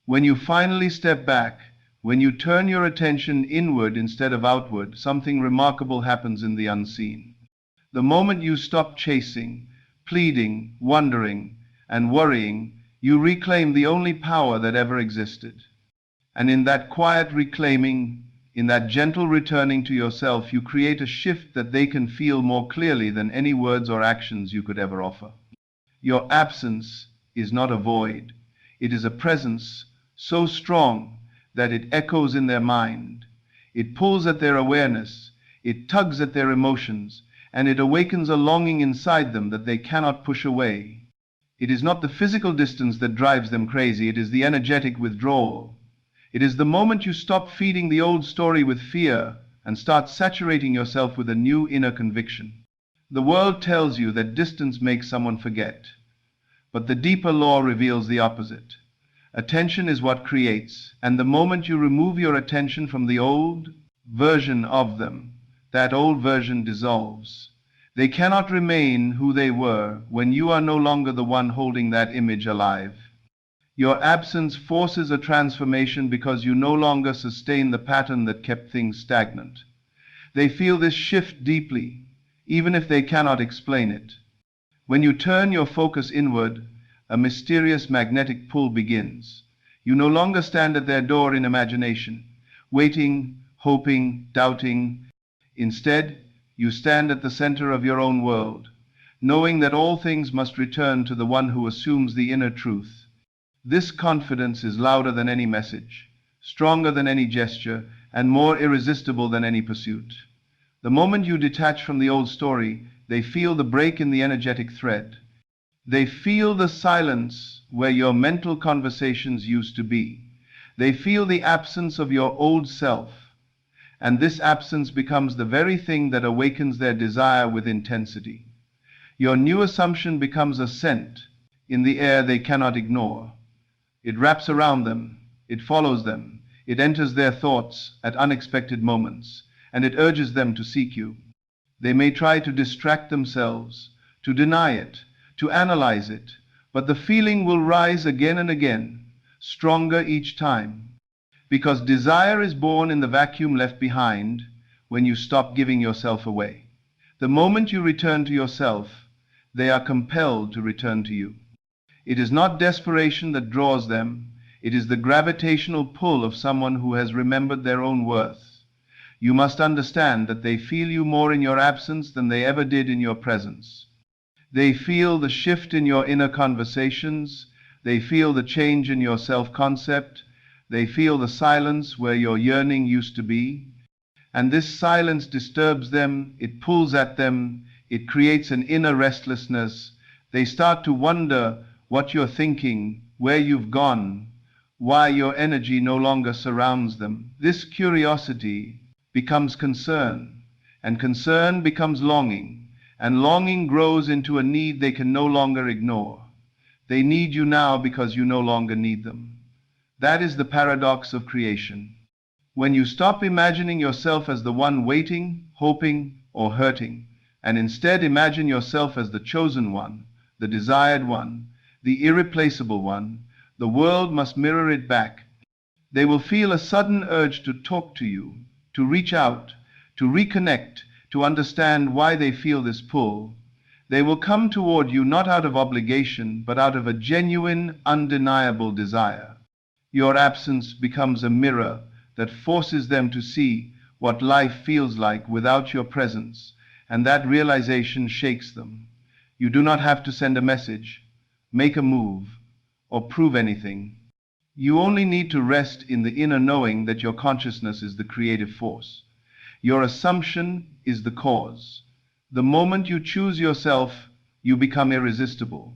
When you finally step back, when you turn your attention inward instead of outward, something remarkable happens in the unseen. The moment you stop chasing, pleading, wondering, and worrying, you reclaim the only power that ever existed. And in that quiet reclaiming, in that gentle returning to yourself, you create a shift that they can feel more clearly than any words or actions you could ever offer. Your absence is not a void. It is a presence so strong that it echoes in their mind. It pulls at their awareness, it tugs at their emotions, and it awakens a longing inside them that they cannot push away. It is not the physical distance that drives them crazy, it is the energetic withdrawal. It is the moment you stop feeding the old story with fear and start saturating yourself with a new inner conviction. The world tells you that distance makes someone forget, but the deeper law reveals the opposite. Attention is what creates, and the moment you remove your attention from the old version of them, that old version dissolves. They cannot remain who they were when you are no longer the one holding that image alive. Your absence forces a transformation because you no longer sustain the pattern that kept things stagnant. They feel this shift deeply, even if they cannot explain it. When you turn your focus inward, a mysterious magnetic pull begins. You no longer stand at their door in imagination, waiting, hoping, doubting. Instead, you stand at the center of your own world, knowing that all things must return to the one who assumes the inner truth. This confidence is louder than any message, stronger than any gesture, and more irresistible than any pursuit. The moment you detach from the old story, they feel the break in the energetic thread. They feel the silence where your mental conversations used to be. They feel the absence of your old self. And this absence becomes the very thing that awakens their desire with intensity. Your new assumption becomes a scent in the air they cannot ignore. It wraps around them, it follows them, it enters their thoughts at unexpected moments, and it urges them to seek you. They may try to distract themselves, to deny it, to analyze it, but the feeling will rise again and again, stronger each time. Because desire is born in the vacuum left behind when you stop giving yourself away. The moment you return to yourself, they are compelled to return to you. It is not desperation that draws them, it is the gravitational pull of someone who has remembered their own worth. You must understand that they feel you more in your absence than they ever did in your presence. They feel the shift in your inner conversations, they feel the change in your self-concept, they feel the silence where your yearning used to be. And this silence disturbs them, it pulls at them, it creates an inner restlessness. They start to wonder what you're thinking, where you've gone, why your energy no longer surrounds them. This curiosity becomes concern, and concern becomes longing, and longing grows into a need they can no longer ignore. They need you now because you no longer need them. That is the paradox of creation. When you stop imagining yourself as the one waiting, hoping, or hurting, and instead imagine yourself as the chosen one, the desired one, the irreplaceable one, the world must mirror it back. They will feel a sudden urge to talk to you, to reach out, to reconnect, to understand why they feel this pull. They will come toward you not out of obligation, but out of a genuine, undeniable desire. Your absence becomes a mirror that forces them to see what life feels like without your presence, and that realization shakes them. You do not have to send a message, make a move, or prove anything. You only need to rest in the inner knowing that your consciousness is the creative force. Your assumption is the cause. The moment you choose yourself, you become irresistible.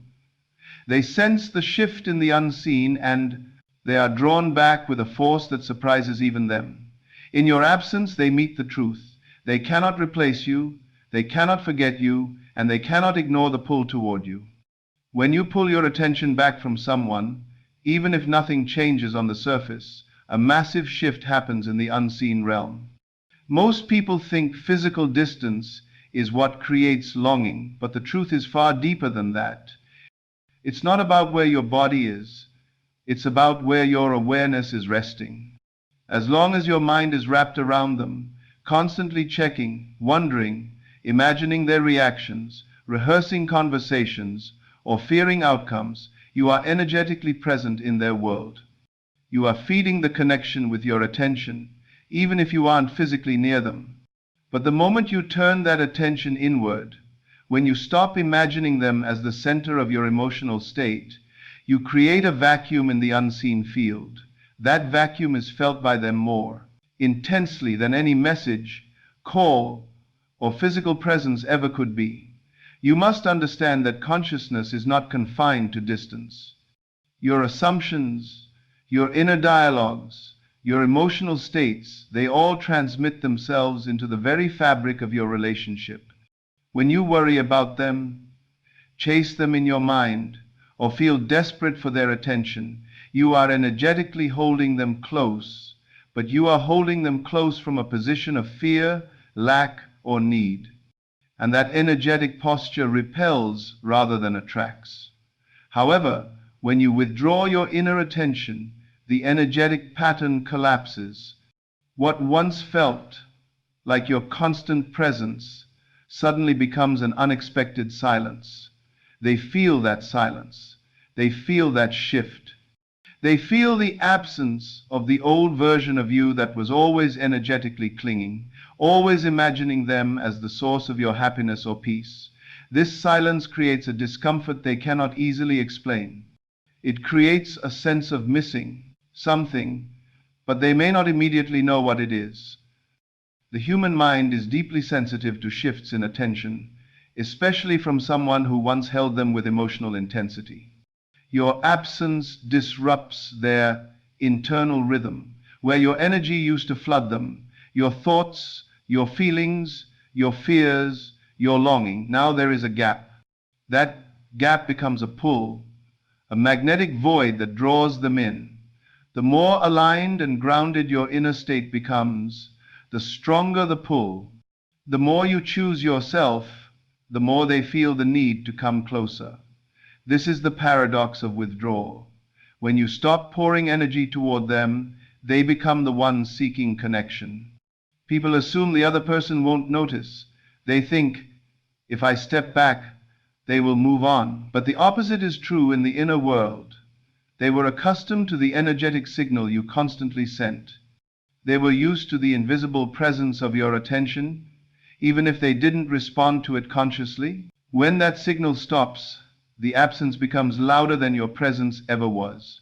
They sense the shift in the unseen, and they are drawn back with a force that surprises even them. In your absence, they meet the truth. They cannot replace you, they cannot forget you, and they cannot ignore the pull toward you. When you pull your attention back from someone, even if nothing changes on the surface, a massive shift happens in the unseen realm. Most people think physical distance is what creates longing, but the truth is far deeper than that. It's not about where your body is, It's about where your awareness is resting. As long as your mind is wrapped around them, constantly checking, wondering, imagining their reactions, rehearsing conversations, or fearing outcomes, you are energetically present in their world. You are feeding the connection with your attention, even if you aren't physically near them. But the moment you turn that attention inward, when you stop imagining them as the center of your emotional state, you create a vacuum in the unseen field. That vacuum is felt by them more intensely than any message, call, or physical presence ever could be. You must understand that consciousness is not confined to distance. Your assumptions, your inner dialogues, your emotional states, they all transmit themselves into the very fabric of your relationship. When you worry about them, chase them in your mind, or feel desperate for their attention, you are energetically holding them close, but you are holding them close from a position of fear, lack, or need. And that energetic posture repels rather than attracts. However, when you withdraw your inner attention, the energetic pattern collapses. What once felt like your constant presence suddenly becomes an unexpected silence. They feel that silence. They feel that shift. They feel the absence of the old version of you that was always energetically clinging, always imagining them as the source of your happiness or peace. This silence creates a discomfort they cannot easily explain. It creates a sense of missing something, but they may not immediately know what it is. The human mind is deeply sensitive to shifts in attention, especially from someone who once held them with emotional intensity. Your absence disrupts their internal rhythm, where your energy used to flood them, your thoughts, your feelings, your fears, your longing. Now there is a gap. That gap becomes a pull, a magnetic void that draws them in. The more aligned and grounded your inner state becomes, the stronger the pull. The more you choose yourself, the more they feel the need to come closer. This is the paradox of withdrawal. When you stop pouring energy toward them, they become the ones seeking connection. People assume the other person won't notice. They think, if I step back, they will move on. But the opposite is true in the inner world. They were accustomed to the energetic signal you constantly sent. They were used to the invisible presence of your attention, even if they didn't respond to it consciously. When that signal stops, the absence becomes louder than your presence ever was.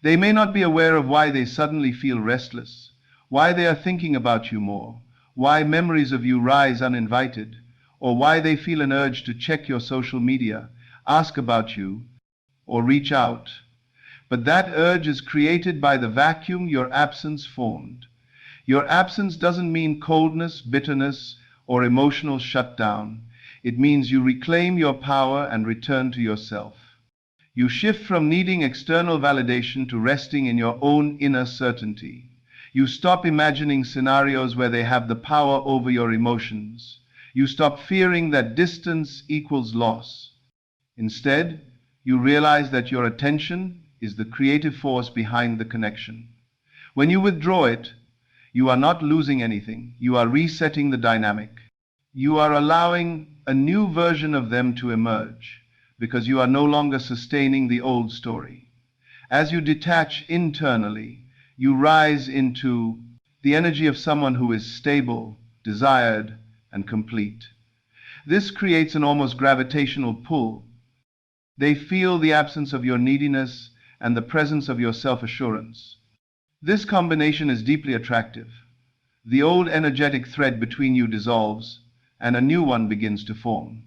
They may not be aware of why they suddenly feel restless, why they are thinking about you more, why memories of you rise uninvited, or why they feel an urge to check your social media, ask about you, or reach out. But that urge is created by the vacuum your absence formed. Your absence doesn't mean coldness, bitterness, or emotional shutdown. It means you reclaim your power and return to yourself. You shift from needing external validation to resting in your own inner certainty. You stop imagining scenarios where they have the power over your emotions. You stop fearing that distance equals loss. Instead, you realize that your attention is the creative force behind the connection. When you withdraw it, you are not losing anything. You are resetting the dynamic. You are allowing a new version of them to emerge, because you are no longer sustaining the old story. As you detach internally, you rise into the energy of someone who is stable, desired, and complete. This creates an almost gravitational pull. They feel the absence of your neediness and the presence of your self-assurance. This combination is deeply attractive. The old energetic thread between you dissolves, and a new one begins to form.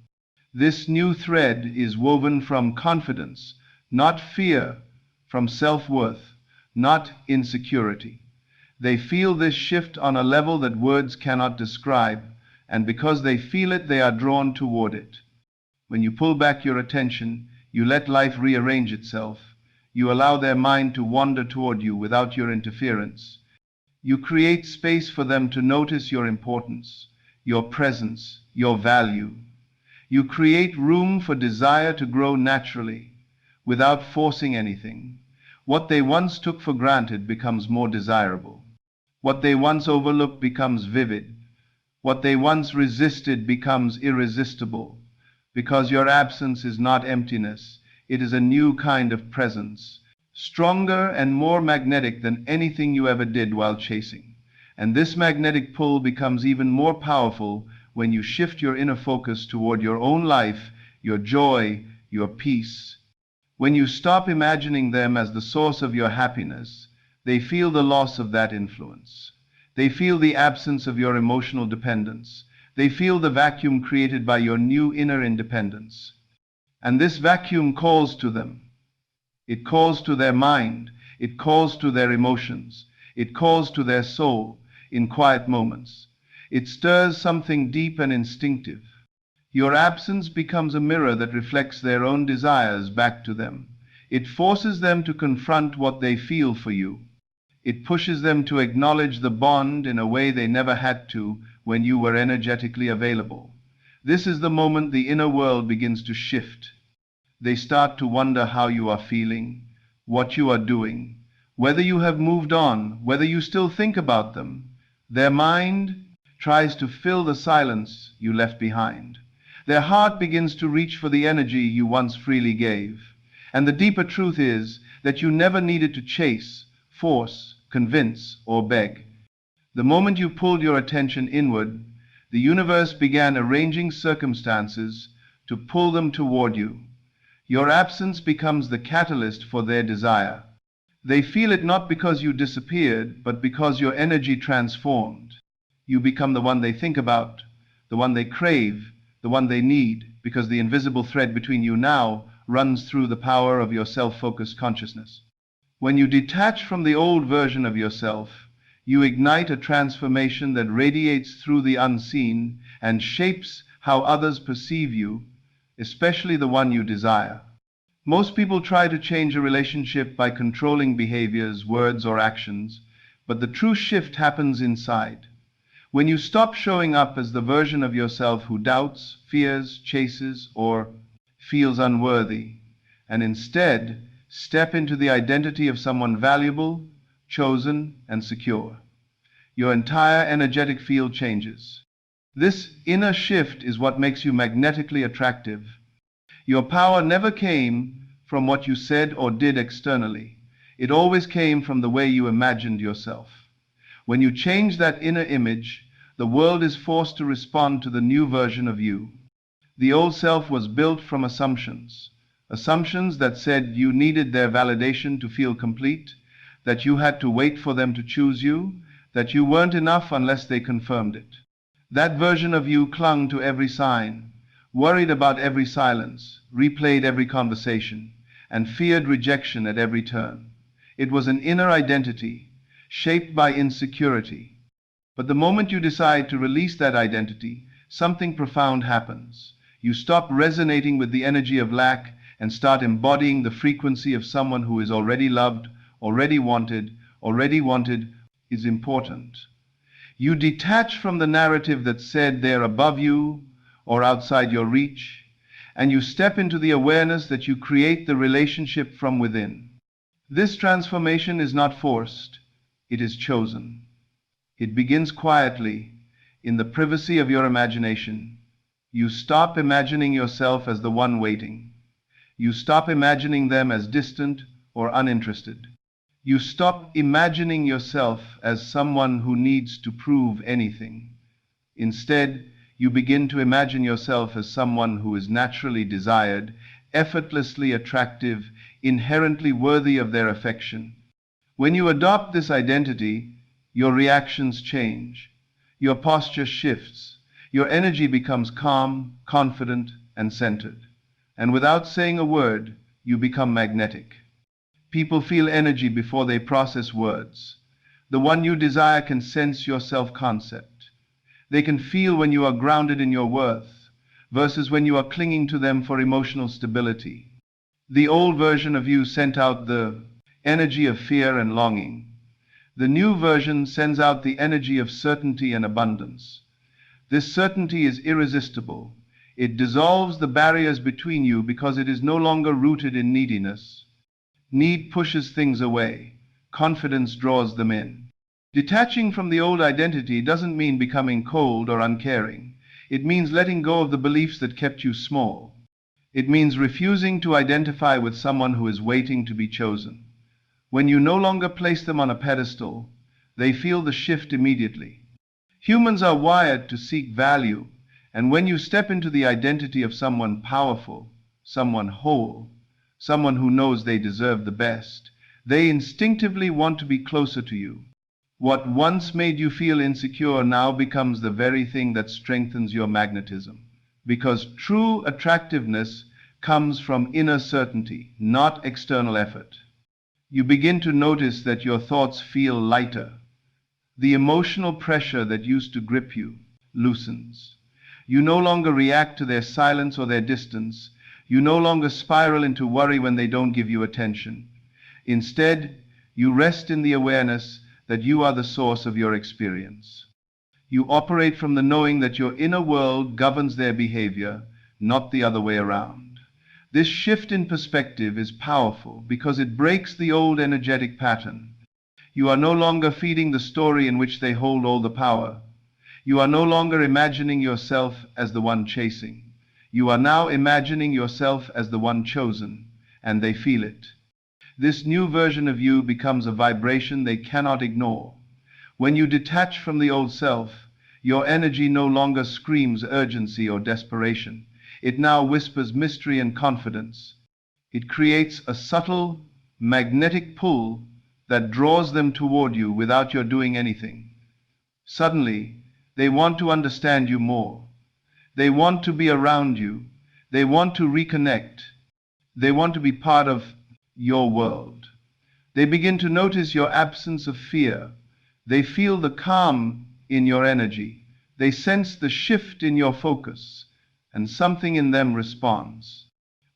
This new thread is woven from confidence, not fear, from self-worth, not insecurity. They feel this shift on a level that words cannot describe, and because they feel it, they are drawn toward it. When you pull back your attention, you let life rearrange itself. You allow their mind to wander toward you without your interference. You create space for them to notice your importance, your presence, your value. You create room for desire to grow naturally, without forcing anything. What they once took for granted becomes more desirable. What they once overlooked becomes vivid. What they once resisted becomes irresistible, because your absence is not emptiness, it is a new kind of presence, stronger and more magnetic than anything you ever did while chasing. And this magnetic pull becomes even more powerful when you shift your inner focus toward your own life, your joy, your peace. When you stop imagining them as the source of your happiness, they feel the loss of that influence. They feel the absence of your emotional dependence. They feel the vacuum created by your new inner independence. And this vacuum calls to them. It calls to their mind. It calls to their emotions. It calls to their soul in quiet moments. It stirs something deep and instinctive. Your absence becomes a mirror that reflects their own desires back to them. It forces them to confront what they feel for you. It pushes them to acknowledge the bond in a way they never had to when you were energetically available. This is the moment the inner world begins to shift. They start to wonder how you are feeling, what you are doing, whether you have moved on, whether you still think about them. Their mind tries to fill the silence you left behind. Their heart begins to reach for the energy you once freely gave. And the deeper truth is that you never needed to chase, force, convince, or beg. The moment you pulled your attention inward, the universe began arranging circumstances to pull them toward you. Your absence becomes the catalyst for their desire. They feel it not because you disappeared, but because your energy transformed. You become the one they think about, the one they crave, the one they need, because the invisible thread between you now runs through the power of your self-focused consciousness. When you detach from the old version of yourself, you ignite a transformation that radiates through the unseen and shapes how others perceive you, especially the one you desire. Most people try to change a relationship by controlling behaviors, words, or actions, but the true shift happens inside. When you stop showing up as the version of yourself who doubts, fears, chases, or feels unworthy, and instead step into the identity of someone valuable, chosen, and secure, your entire energetic field changes. This inner shift is what makes you magnetically attractive. Your power never came from what you said or did externally. It always came from the way you imagined yourself. When you change that inner image, the world is forced to respond to the new version of you. The old self was built from assumptions that said you needed their validation to feel complete, that you had to wait for them to choose you, that you weren't enough unless they confirmed it. That version of you clung to every sign, worried about every silence, replayed every conversation, and feared rejection at every turn. It was an inner identity, shaped by insecurity. But the moment you decide to release that identity, something profound happens. You stop resonating with the energy of lack and start embodying the frequency of someone who is already loved, already wanted is important. You detach from the narrative that said they're above you or outside your reach, and you step into the awareness that you create the relationship from within. This transformation is not forced, it is chosen. It begins quietly, in the privacy of your imagination. You stop imagining yourself as the one waiting. You stop imagining them as distant or uninterested. You stop imagining yourself as someone who needs to prove anything. Instead, you begin to imagine yourself as someone who is naturally desired, effortlessly attractive, inherently worthy of their affection. When you adopt this identity, your reactions change. Your posture shifts. Your energy becomes calm, confident, and centered. And without saying a word, you become magnetic. People feel energy before they process words. The one you desire can sense your self-concept. They can feel when you are grounded in your worth, versus when you are clinging to them for emotional stability. The old version of you sent out the energy of fear and longing. The new version sends out the energy of certainty and abundance. This certainty is irresistible. It dissolves the barriers between you because it is no longer rooted in neediness. Need pushes things away. Confidence draws them in. Detaching from the old identity doesn't mean becoming cold or uncaring. It means letting go of the beliefs that kept you small. It means refusing to identify with someone who is waiting to be chosen. When you no longer place them on a pedestal, they feel the shift immediately. Humans are wired to seek value, and when you step into the identity of someone powerful, someone whole, someone who knows they deserve the best, they instinctively want to be closer to you. What once made you feel insecure now becomes the very thing that strengthens your magnetism. Because true attractiveness comes from inner certainty, not external effort. You begin to notice that your thoughts feel lighter. The emotional pressure that used to grip you loosens. You no longer react to their silence or their distance. You no longer spiral into worry when they don't give you attention. Instead, you rest in the awareness that you are the source of your experience. You operate from the knowing that your inner world governs their behavior, not the other way around. This shift in perspective is powerful because it breaks the old energetic pattern. You are no longer feeding the story in which they hold all the power. You are no longer imagining yourself as the one chasing. You are now imagining yourself as the one chosen, and they feel it. This new version of you becomes a vibration they cannot ignore. When you detach from the old self, your energy no longer screams urgency or desperation. It now whispers mystery and confidence. It creates a subtle, magnetic pull that draws them toward you without your doing anything. Suddenly, they want to understand you more. They want to be around you. They want to reconnect. They want to be part of your world. They begin to notice your absence of fear. They feel the calm in your energy. They sense the shift in your focus, and something in them responds.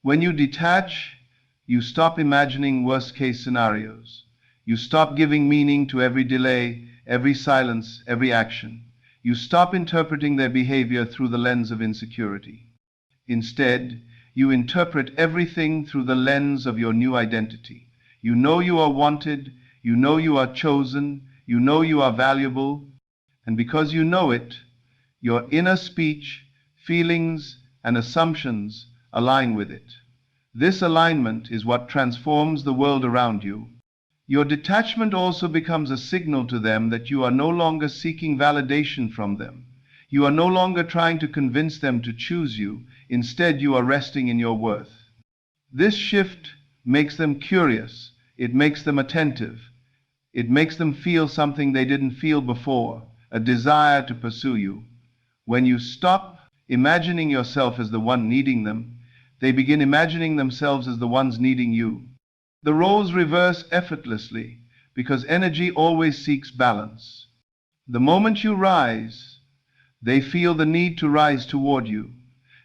When you detach, you stop imagining worst-case scenarios. You stop giving meaning to every delay, every silence, every action. You stop interpreting their behavior through the lens of insecurity. Instead, you interpret everything through the lens of your new identity. You know you are wanted, you know you are chosen, you know you are valuable, and because you know it, your inner speech, feelings, and assumptions align with it. This alignment is what transforms the world around you. Your detachment also becomes a signal to them that you are no longer seeking validation from them. You are no longer trying to convince them to choose you. Instead, you are resting in your worth. This shift makes them curious. It makes them attentive. It makes them feel something they didn't feel before, a desire to pursue you. When you stop imagining yourself as the one needing them, they begin imagining themselves as the ones needing you. The roles reverse effortlessly because energy always seeks balance. The moment you rise, they feel the need to rise toward you.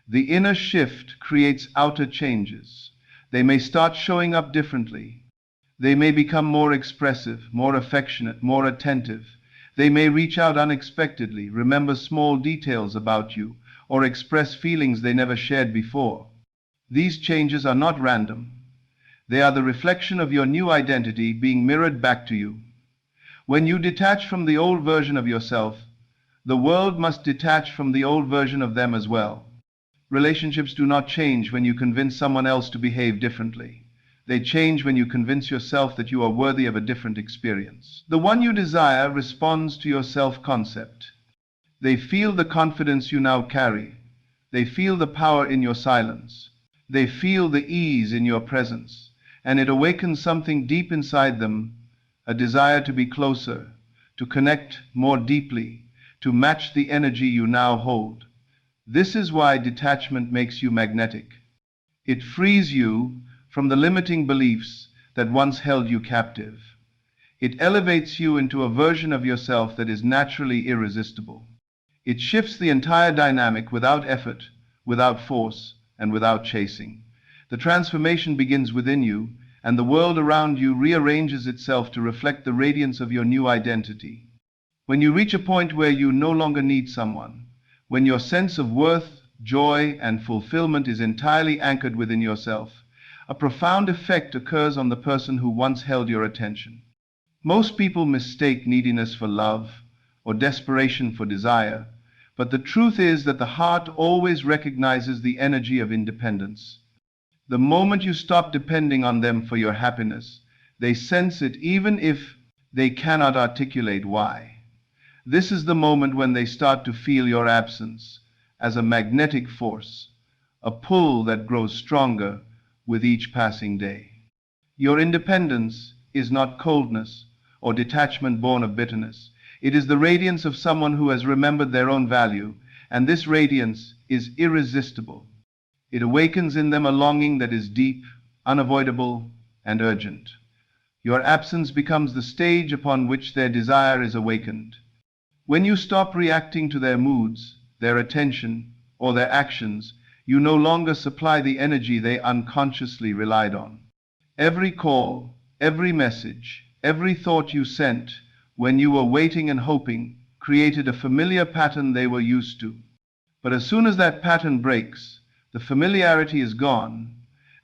The inner shift creates outer changes. They may start showing up differently. They may become more expressive, more affectionate, more attentive. They may reach out unexpectedly, remember small details about you, or express feelings they never shared before. These changes are not random. They are the reflection of your new identity being mirrored back to you. When you detach from the old version of yourself, the world must detach from the old version of them as well. Relationships do not change when you convince someone else to behave differently. They change when you convince yourself that you are worthy of a different experience. The one you desire responds to your self-concept. They feel the confidence you now carry. They feel the power in your silence. They feel the ease in your presence. And it awakens something deep inside them, a desire to be closer, to connect more deeply, to match the energy you now hold. This is why detachment makes you magnetic. It frees you from the limiting beliefs that once held you captive. It elevates you into a version of yourself that is naturally irresistible. It shifts the entire dynamic without effort, without force, and without chasing. The transformation begins within you, and the world around you rearranges itself to reflect the radiance of your new identity. When you reach a point where you no longer need someone, when your sense of worth, joy, and fulfillment is entirely anchored within yourself, A profound effect occurs on the person who once held your attention. Most people mistake neediness for love or desperation for desire, but the truth is that the heart always recognizes the energy of independence. The moment you stop depending on them for your happiness, they sense it even if they cannot articulate why. This is the moment when they start to feel your absence as a magnetic force, a pull that grows stronger with each passing day. Your independence is not coldness or detachment born of bitterness. It is the radiance of someone who has remembered their own value, and this radiance is irresistible. It awakens in them a longing that is deep, unavoidable, and urgent. Your absence becomes the stage upon which their desire is awakened. When you stop reacting to their moods, their attention, or their actions, you no longer supply the energy they unconsciously relied on. Every call, every message, every thought you sent when you were waiting and hoping created a familiar pattern they were used to. But as soon as that pattern breaks, the familiarity is gone,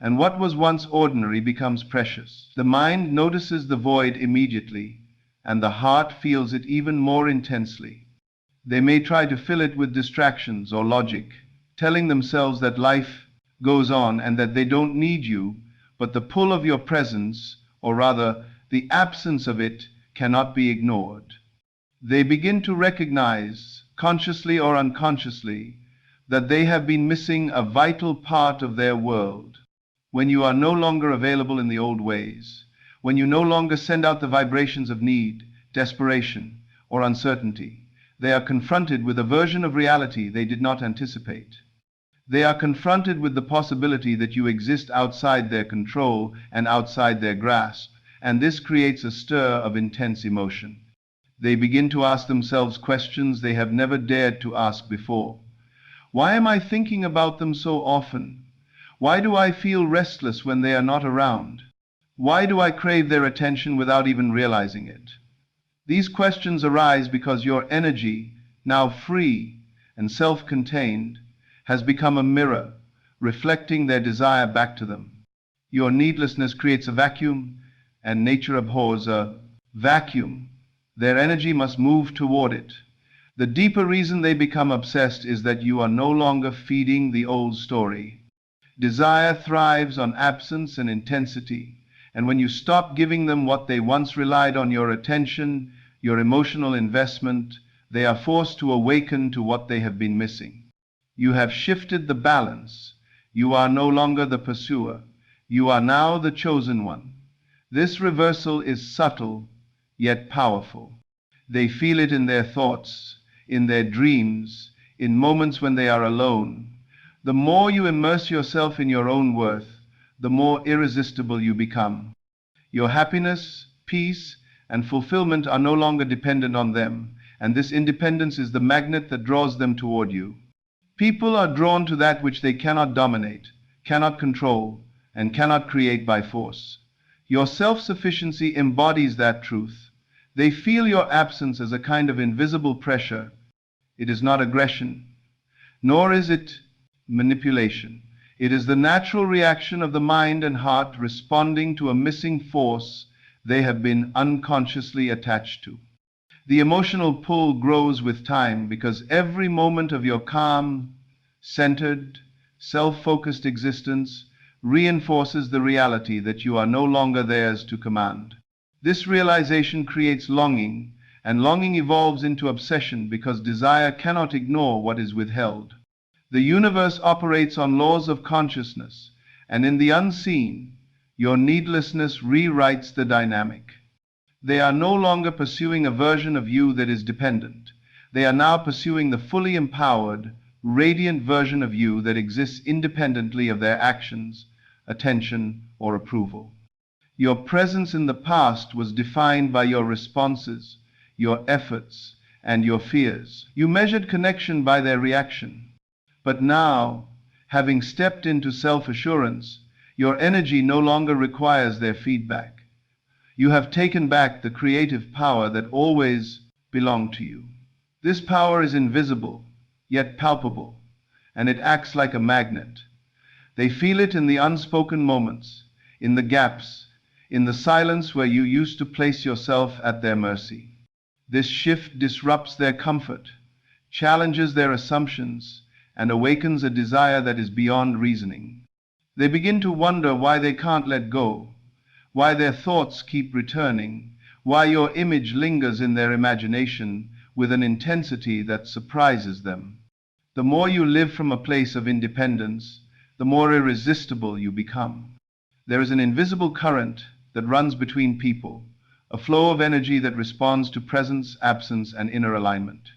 and what was once ordinary becomes precious. The mind notices the void immediately, and the heart feels it even more intensely. They may try to fill it with distractions or logic, telling themselves that life goes on and that they don't need you, but the pull of your presence, or rather the absence of it, cannot be ignored. They begin to recognize, consciously or unconsciously, that they have been missing a vital part of their world. When you are no longer available in the old ways, when you no longer send out the vibrations of need, desperation, or uncertainty, they are confronted with a version of reality they did not anticipate. They are confronted with the possibility that you exist outside their control and outside their grasp, and this creates a stir of intense emotion. They begin to ask themselves questions they have never dared to ask before. Why am I thinking about them so often? Why do I feel restless when they are not around? Why do I crave their attention without even realizing it? These questions arise because your energy, now free and self-contained, has become a mirror, reflecting their desire back to them. Your needlessness creates a vacuum, and nature abhors a vacuum. Their energy must move toward it. The deeper reason they become obsessed is that you are no longer feeding the old story. Desire thrives on absence and intensity, and when you stop giving them what they once relied on, your attention, your emotional investment, they are forced to awaken to what they have been missing. You have shifted the balance. You are no longer the pursuer. You are now the chosen one. This reversal is subtle, yet powerful. They feel it in their thoughts, in their dreams, in moments when they are alone. The more you immerse yourself in your own worth, the more irresistible you become. Your happiness, peace, and fulfillment are no longer dependent on them, and this independence is the magnet that draws them toward you. People are drawn to that which they cannot dominate, cannot control, and cannot create by force. Your self-sufficiency embodies that truth. They feel your absence as a kind of invisible pressure. It is not aggression, nor is it manipulation. It is the natural reaction of the mind and heart responding to a missing force they have been unconsciously attached to. The emotional pull grows with time because every moment of your calm, centered, self-focused existence reinforces the reality that you are no longer theirs to command. This realization creates longing, and longing evolves into obsession because desire cannot ignore what is withheld. The universe operates on laws of consciousness, and in the unseen, your needlessness rewrites the dynamic. They are no longer pursuing a version of you that is dependent. They are now pursuing the fully empowered, radiant version of you that exists independently of their actions, attention, or approval. Your presence in the past was defined by your responses, your efforts, and your fears. You measured connection by their reaction. But now, having stepped into self-assurance, your energy no longer requires their feedback. You have taken back the creative power that always belonged to you. This power is invisible, yet palpable, and it acts like a magnet. They feel it in the unspoken moments, in the gaps, in the silence where you used to place yourself at their mercy. This shift disrupts their comfort, challenges their assumptions, and awakens a desire that is beyond reasoning. They begin to wonder why they can't let go, why their thoughts keep returning, why your image lingers in their imagination with an intensity that surprises them. The more you live from a place of independence, the more irresistible you become. There is an invisible current that runs between people, a flow of energy that responds to presence, absence, and inner alignment.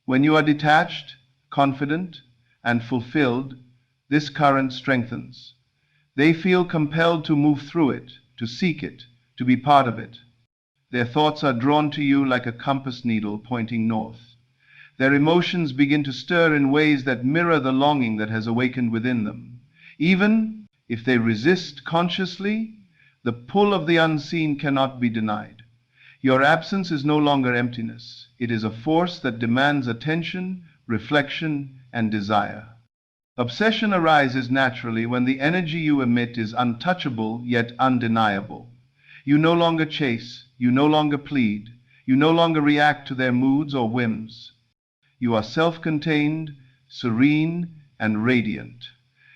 When you are detached, confident, and fulfilled, this current strengthens. They feel compelled to move through it, to seek it, to be part of it. Their thoughts are drawn to you like a compass needle pointing north. Their emotions begin to stir in ways that mirror the longing that has awakened within them. Even if they resist consciously, the pull of the unseen cannot be denied. Your absence is no longer emptiness. It is a force that demands attention, reflection, and desire. Obsession arises naturally when the energy you emit is untouchable yet undeniable. You no longer chase, you no longer plead, you no longer react to their moods or whims. You are self-contained, serene, and radiant.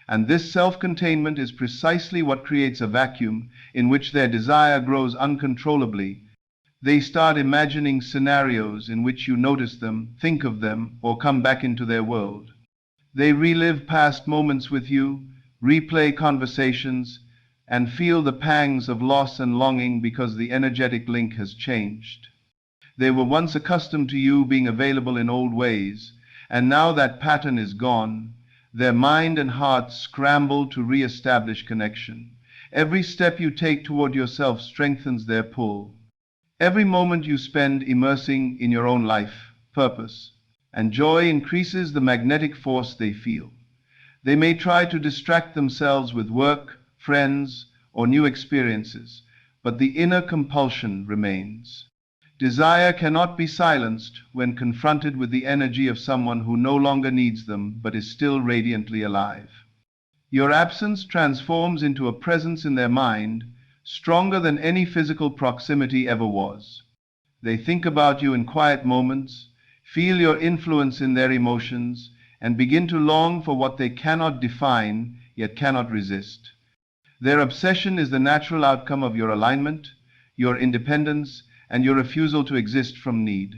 And this self-containment is precisely what creates a vacuum in which their desire grows uncontrollably. They start imagining scenarios in which you notice them, think of them, or come back into their world. They relive past moments with you, replay conversations, and feel the pangs of loss and longing because the energetic link has changed. They were once accustomed to you being available in old ways, and now that pattern is gone. Their mind and heart scramble to re-establish connection. Every step you take toward yourself strengthens their pull. Every moment you spend immersing in your own life, purpose, and joy increases the magnetic force they feel. They may try to distract themselves with work, friends, or new experiences, but the inner compulsion remains. Desire cannot be silenced when confronted with the energy of someone who no longer needs them but is still radiantly alive. Your absence transforms into a presence in their mind, stronger than any physical proximity ever was. They think about you in quiet moments, feel your influence in their emotions, and begin to long for what they cannot define yet cannot resist. Their obsession is the natural outcome of your alignment, your independence, and your refusal to exist from need.